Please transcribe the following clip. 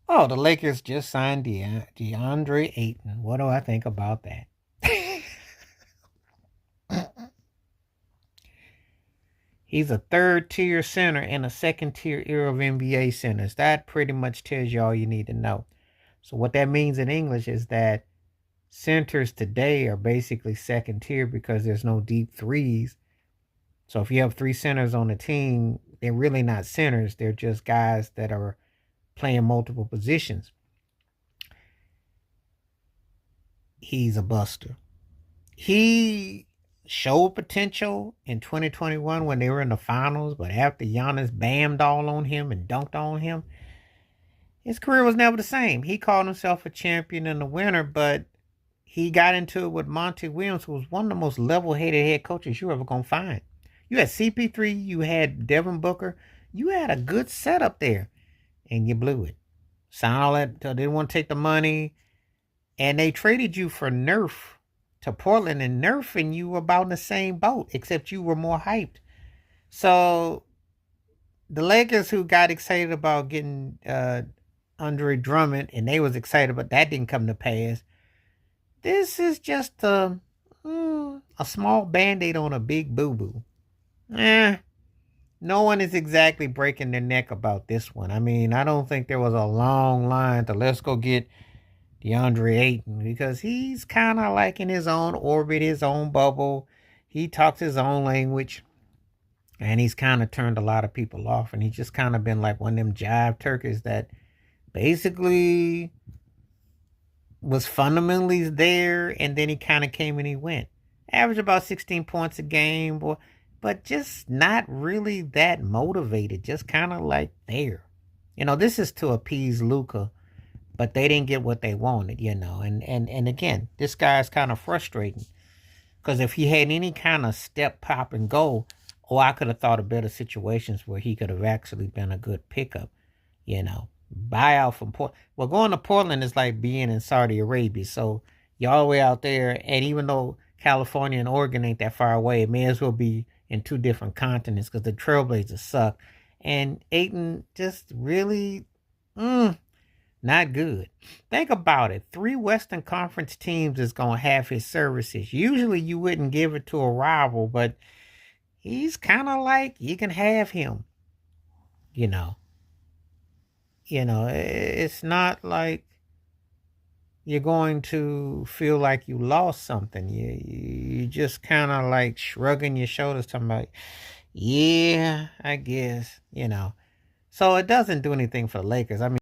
Oh, the Lakers just signed Deandre Ayton. What do I think about that? He's a third tier center and a second tier era of NBA centers. That pretty much tells you all you need to know. So, what that means in English is that centers today are basically second tier because there's no deep threes. So, if you have three centers on the team, they're really not centers. They're just guys that are playing multiple positions. He's a buster. He showed potential in 2021 when they were in the finals, but after Giannis bammed all on him and dunked on him, his career was never the same. He called himself a champion and a winner, but he got into it with Monty Williams, who was one of the most level-headed head coaches you're ever gonna find. You had CP3, you had Devin Booker, you had a good setup there, and you blew it. Signed all that, they didn't want to take the money, and they traded you for Nerf to Portland, and Nerf and you were about in the same boat, except you were more hyped. So the Lakers, who got excited about getting Andre Drummond, and they was excited, but that didn't come to pass. This is just a small band-aid on a big boo-boo. Eh, no one is exactly breaking their neck about this one. I mean, I don't think there was a long line to let's go get DeAndre Ayton because he's kind of like in his own orbit, his own bubble. He talks his own language, and he's kind of turned a lot of people off. And he's just kind of been like one of them jive turkeys that basically was fundamentally there, and then he kind of came and he went. Average about 16 points a game, boy, but just not really that motivated. Just kind of like there. This is to appease Luca, but they didn't get what they wanted, And again, this guy's kind of frustrating because if he had any kind of step, pop, and go, I could have thought of better situations where he could have actually been a good pickup, buyout from Port. Well, going to Portland is like being in Saudi Arabia. So you're all the way out there, and even though California and Oregon ain't that far away, it may as well be in two different continents because the Trailblazers suck. And Aiton just really, not good. Think about it. 3 Western Conference teams is going to have his services. Usually you wouldn't give it to a rival, but he's kind of like you can have him, you know. It's not like you're going to feel like you lost something. You just kind of like shrugging your shoulders, talking about, yeah, I guess. So it doesn't do anything for the Lakers. I mean,